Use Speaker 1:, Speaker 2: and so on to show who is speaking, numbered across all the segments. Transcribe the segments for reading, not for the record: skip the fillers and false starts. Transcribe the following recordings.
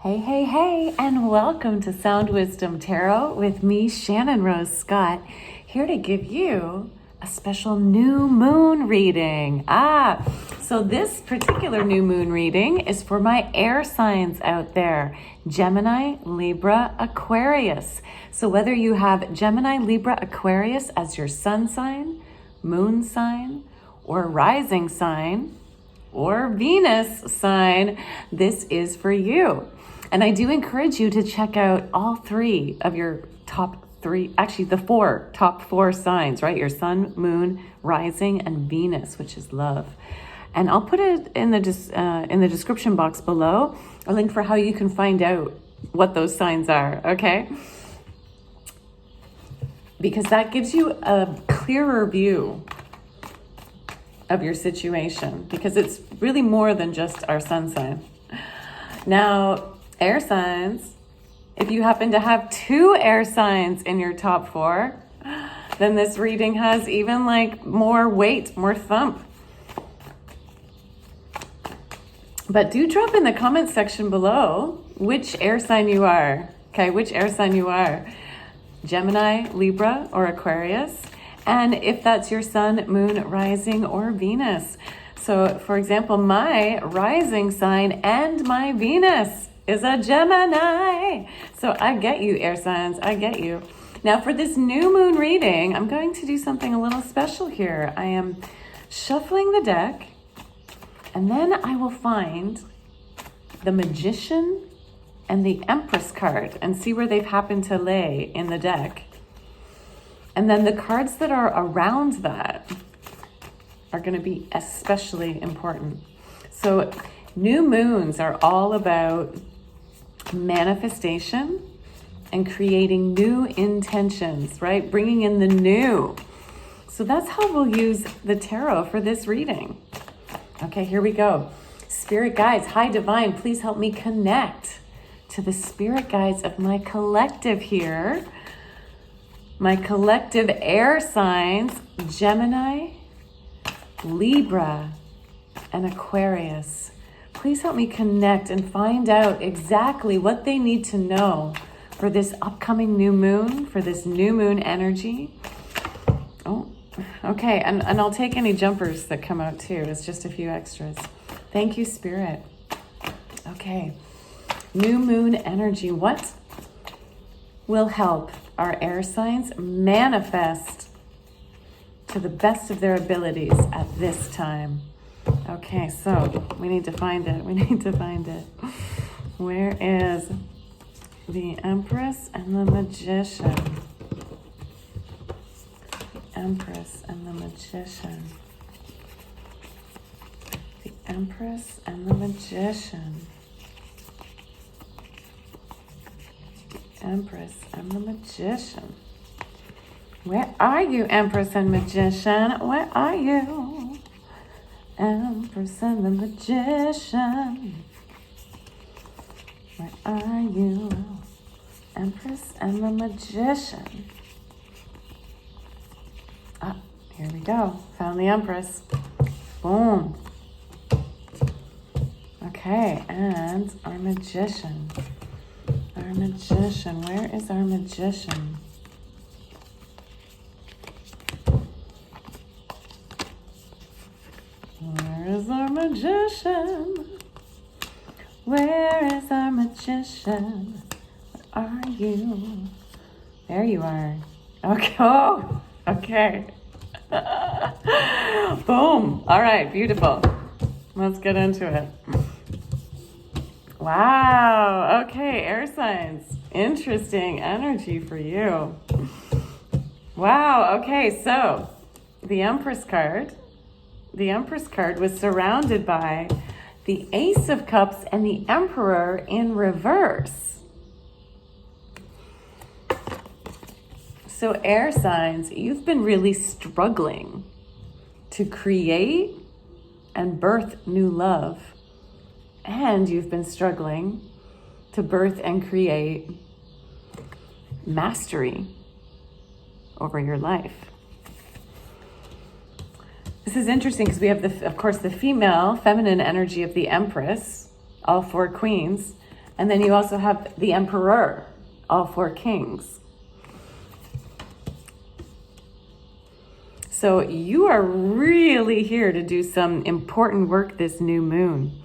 Speaker 1: Hey, hey, hey, and welcome to Sound Wisdom Tarot with me, Shannon Rose Scott, here to give you a special new moon reading. So this particular new moon reading is for my air signs out there, Gemini, Libra, Aquarius. So whether you have Gemini, Libra, Aquarius as your sun sign, moon sign, or rising sign, or Venus sign, this is for you. And I do encourage you to check out all three of your top three, actually the top four signs, right? Your sun, moon, rising, and Venus, which is love. And I'll put it in the description box below, a link for how you can find out what those signs are, okay? Because that gives you a clearer view of your situation, because it's really more than just our sun sign. Now, air signs, if you happen to have two air signs in your top four, then this reading has even like more weight, more thump. But do drop in the comment section below which air sign you are. Okay, which air sign you are. Gemini, Libra, or Aquarius. And if that's your sun, moon, rising, or Venus. So for example, my rising sign and my Venus is a Gemini. So I get you, air signs, I get you. Now for this new moon reading, I'm going to do something a little special here. I am shuffling the deck, and then I will find the Magician and the Empress card and see where they've happened to lay in the deck. And then the cards that are around that are going to be especially important. So new moons are all about manifestation and creating new intentions, right? Bringing in the new. So that's how we'll use the tarot for this reading. Okay, here we go. Spirit guides, high divine, please help me connect to the spirit guides of my collective here. My collective air signs, Gemini, Libra, and Aquarius. Please help me connect and find out exactly what they need to know for this upcoming new moon, for this new moon energy. Oh, okay, and I'll take any jumpers that come out too. It's just a few extras. Thank you, Spirit. Okay, new moon energy. What will help our air signs manifest to the best of their abilities at this time? Okay, so we need to find it. We need to find it. Where is the Empress and the Magician? The Empress and the Magician. The Empress and the Magician. The Empress and the Magician. Where are you, Empress and Magician? Where are you? Empress and the Magician. Where are you? Empress and the Magician. Here we go. Found the Empress. Boom. Okay, and our Magician. Our Magician. Where is our Magician? Where is our Magician? Where is our Magician? Where are you? There you are. Okay. Oh, okay. Boom. All right. Beautiful. Let's get into it. Wow. Okay. Air signs. Interesting energy for you. Wow. Okay. So the Empress card. The Empress card was surrounded by the Ace of Cups and the Emperor in reverse. So air signs, you've been really struggling to create and birth new love. And you've been struggling to birth and create mastery over your life. This is interesting because we have, of course, the feminine energy of the Empress, all four queens, And then you also have the Emperor, all 4 kings. So you are really here to do some important work this new moon.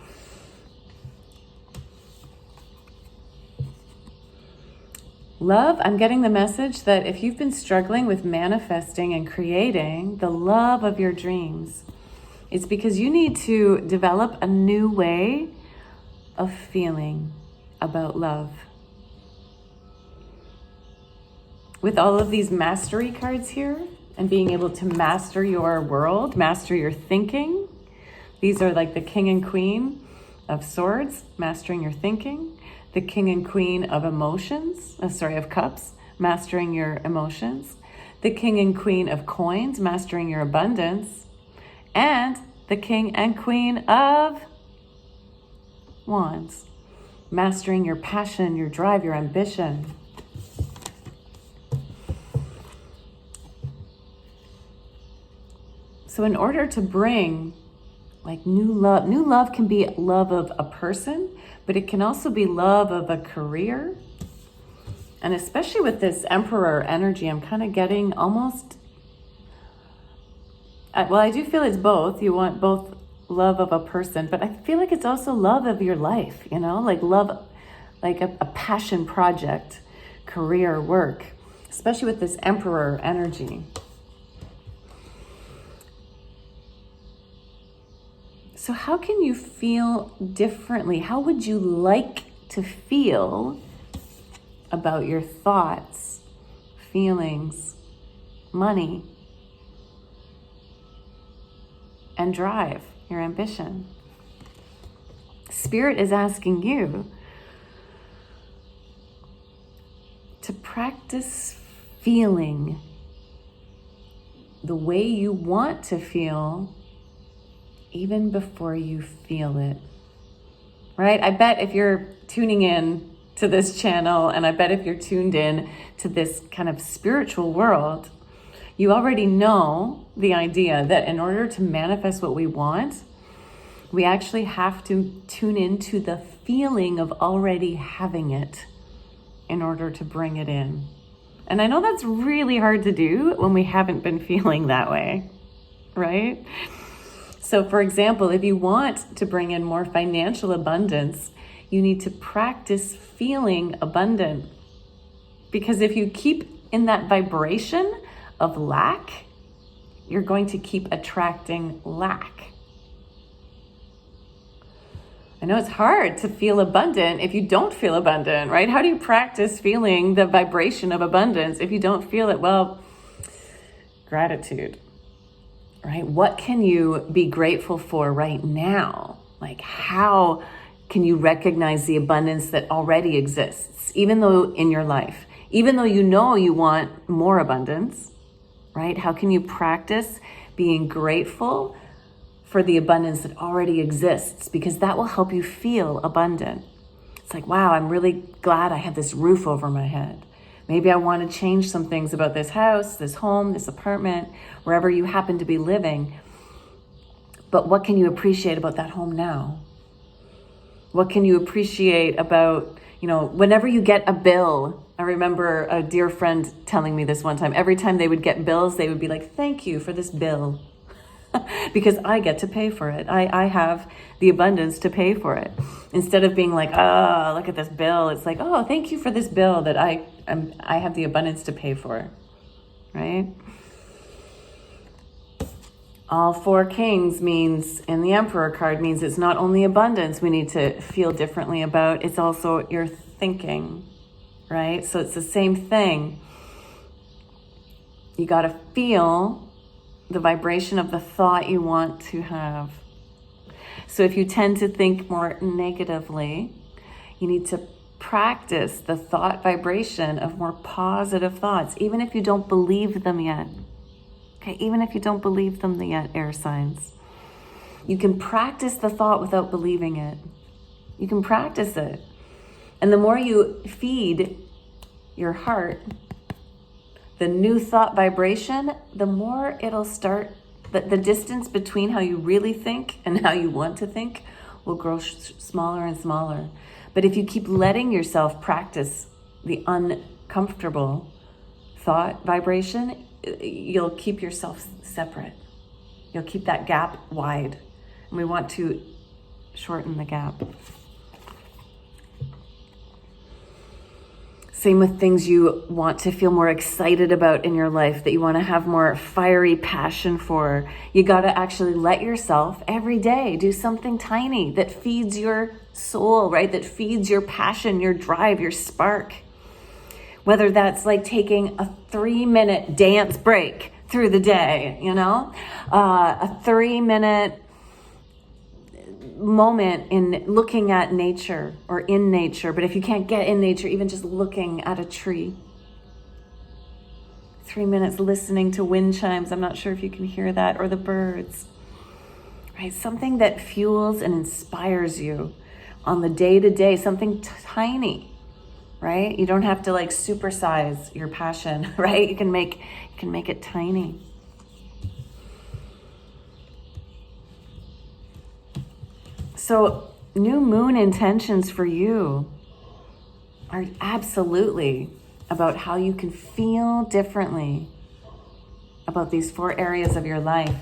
Speaker 1: Love, I'm getting the message that if you've been struggling with manifesting and creating the love of your dreams, it's because you need to develop a new way of feeling about love. With all of these mastery cards here and being able to master your world, master your thinking, these are like the King and Queen of Swords, mastering your thinking. The King and Queen of of Cups, mastering your emotions. The King and Queen of Coins, mastering your abundance. And the King and Queen of Wands, mastering your passion, your drive, your ambition. So in order to bring like new love can be love of a person, but it can also be love of a career. And especially with this Emperor energy, I'm kind of getting almost, well, I do feel it's both. You want both love of a person, but I feel like it's also love of your life, you know, like love, like a passion project, career, work, especially with this Emperor energy. So how can you feel differently? How would you like to feel about your thoughts, feelings, money, and drive, your ambition? Spirit is asking you to practice feeling the way you want to feel even before you feel it, right? I bet if you're tuning in to this channel, and I bet if you're tuned in to this kind of spiritual world, you already know the idea that in order to manifest what we want, we actually have to tune into the feeling of already having it in order to bring it in. And I know that's really hard to do when we haven't been feeling that way, right? So for example, if you want to bring in more financial abundance, you need to practice feeling abundant. Because if you keep in that vibration of lack, you're going to keep attracting lack. I know it's hard to feel abundant if you don't feel abundant, right? How do you practice feeling the vibration of abundance if you don't feel it? Well, gratitude. Right? What can you be grateful for right now? Like, how can you recognize the abundance that already exists, even though in your life, even though you know you want more abundance, right? How can you practice being grateful for the abundance that already exists? Because that will help you feel abundant. It's like, wow, I'm really glad I have this roof over my head. Maybe I want to change some things about this house, this home, this apartment, wherever you happen to be living. But what can you appreciate about that home now? What can you appreciate about, whenever you get a bill? I remember a dear friend telling me this one time. Every time they would get bills, they would be like, thank you for this bill. Because I get to pay for it. I have the abundance to pay for it. Instead of being like, oh, look at this bill. It's like, oh, thank you for this bill that I have the abundance to pay for, right? All 4 kings means, and the Emperor card means it's not only abundance we need to feel differently about, it's also your thinking, right? So it's the same thing. You got to feel the vibration of the thought you want to have. So if you tend to think more negatively, you need to practice the thought vibration of more positive thoughts, even if you don't believe them yet. Okay, even if you don't believe them yet, air signs. You can practice the thought without believing it. You can practice it. And the more you feed your heart the new thought vibration, the more it'll start, the distance between how you really think and how you want to think will grow smaller and smaller. But if you keep letting yourself practice the uncomfortable thought vibration, you'll keep yourself separate. You'll keep that gap wide. And we want to shorten the gap. Same with things you want to feel more excited about in your life, that you want to have more fiery passion for. You got to actually let yourself every day do something tiny that feeds your soul, right? That feeds your passion, your drive, your spark. Whether that's like taking a 3-minute dance break through the day, a 3-minute moment in looking at nature or in nature. But if you can't get in nature, even just looking at a tree. 3 minutes listening to wind chimes. I'm not sure if you can hear that, or the birds. Right? Something that fuels and inspires you on the day-to-day, something tiny, right? You don't have to like supersize your passion, right? You can make it tiny. So new moon intentions for you are absolutely about how you can feel differently about these 4 areas of your life.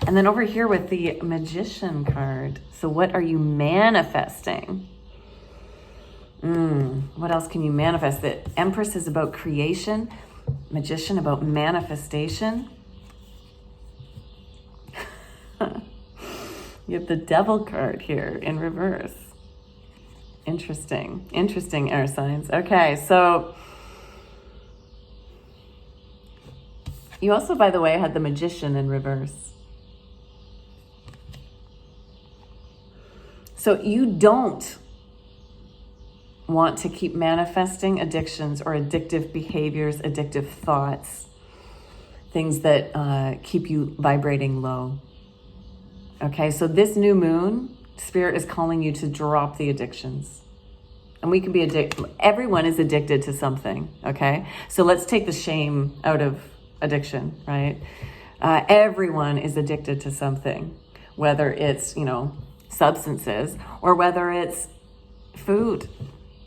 Speaker 1: And then over here with the Magician card. So what are you manifesting? What else can you manifest? The Empress is about creation. Magician about manifestation. You have the Devil card here in reverse. Interesting, air signs. Okay, so you also, by the way, had the Magician in reverse. So you don't want to keep manifesting addictions or addictive behaviors, addictive thoughts, things that keep you vibrating low. Okay, so this new moon, Spirit is calling you to drop the addictions. And we can be addicted. Everyone is addicted to something, okay? So let's take the shame out of addiction, right? Everyone is addicted to something, whether it's, substances or whether it's food,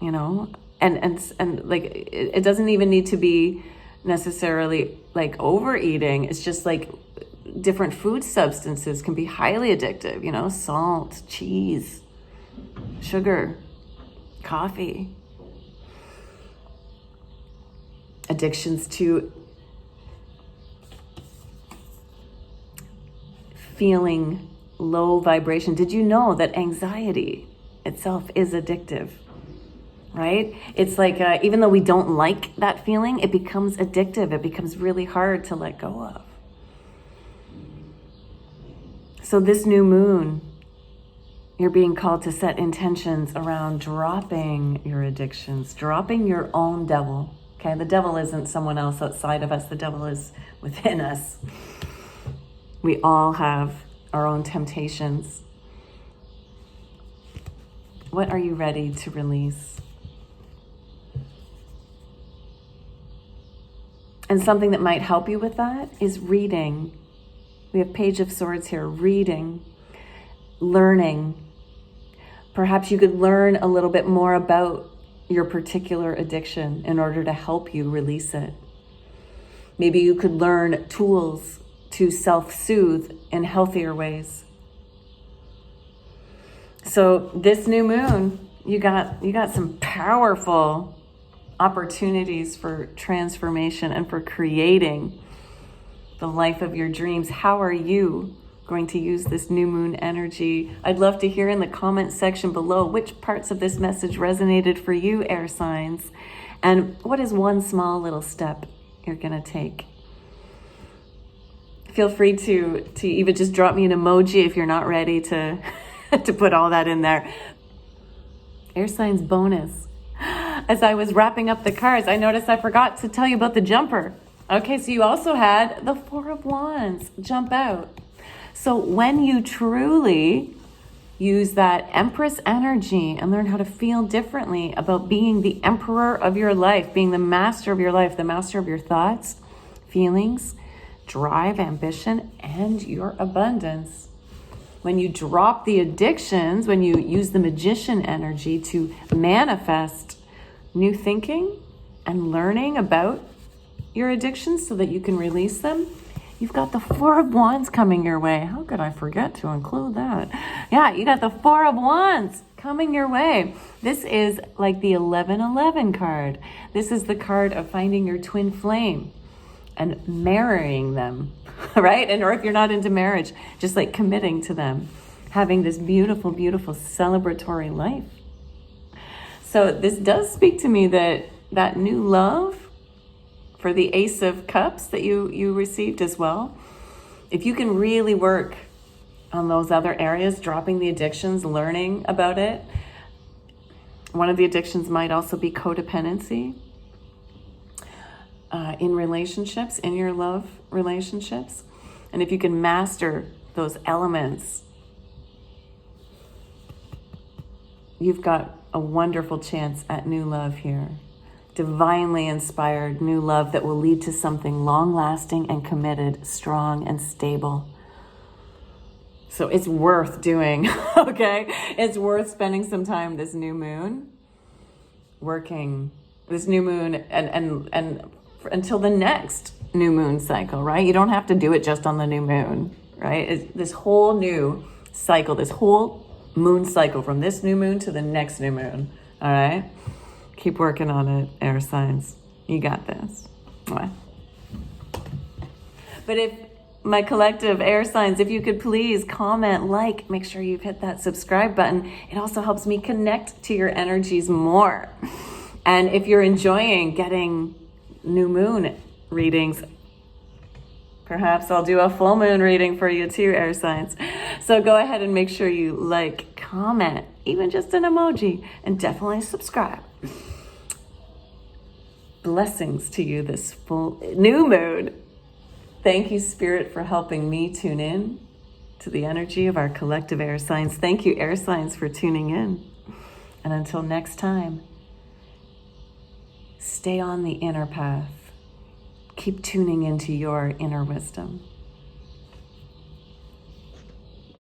Speaker 1: and like, it doesn't even need to be necessarily like overeating. It's just like different food substances can be highly addictive, salt, cheese, sugar, coffee. Addictions to feeling low vibration. Did you know that anxiety itself is addictive? Right? It's like, even though we don't like that feeling, it becomes addictive. It becomes really hard to let go of. So this new moon, you're being called to set intentions around dropping your addictions, dropping your own devil. Okay, the devil isn't someone else outside of us. The devil is within us. We all have our own temptations. What are you ready to release? And something that might help you with that is reading. We have Page of Swords here, reading, learning. Perhaps you could learn a little bit more about your particular addiction in order to help you release it. Maybe you could learn tools to self-soothe in healthier ways. So this new moon, you got some powerful opportunities for transformation and for creating the life of your dreams. How are you going to use this new moon energy? I'd love to hear in the comment section below which parts of this message resonated for you, air signs, and what is one small little step you're gonna take. Feel free to even just drop me an emoji if you're not ready to to put all that in there. Air signs bonus. As I was wrapping up the cards, I noticed I forgot to tell you about the jumper. Okay, so you also had the Four of Wands jump out. So when you truly use that Empress energy and learn how to feel differently about being the emperor of your life, being the master of your life, the master of your thoughts, feelings, drive, ambition, and your abundance. when you drop the addictions, when you use the magician energy to manifest new thinking and learning about your addictions so that you can release them, you've got the Four of Wands coming your way. How could I forget to include that? Yeah, you got the Four of Wands coming your way. This is like the 1111 card. This is the card of finding your twin flame and marrying them, right? And or if you're not into marriage, just like committing to them, having this beautiful, beautiful celebratory life. So this does speak to me that new love for the Ace of Cups that you received as well. If you can really work on those other areas, dropping the addictions, learning about it. One of the addictions might also be codependency in relationships, in your love relationships. And if you can master those elements, you've got a wonderful chance at new love here. Divinely inspired new love that will lead to something long-lasting and committed, strong and stable. So it's worth doing, okay? It's worth spending some time this new moon, working this new moon and until the next new moon cycle, right? You don't have to do it just on the new moon, right? It's this whole new cycle, this whole moon cycle from this new moon to the next new moon, all right? Keep working on it, air signs. You got this. Mwah. But if my collective air signs, if you could please comment, like, make sure you've hit that subscribe button. It also helps me connect to your energies more. And if you're enjoying getting new moon readings, perhaps I'll do a full moon reading for you too, air signs. So go ahead and make sure you like, comment, even just an emoji, and definitely subscribe. Blessings to you this full new moon. Thank you, Spirit, for helping me tune in to the energy of our collective air signs. Thank you, air signs, for tuning in. And until next time, stay on the inner path. Keep tuning into your inner wisdom.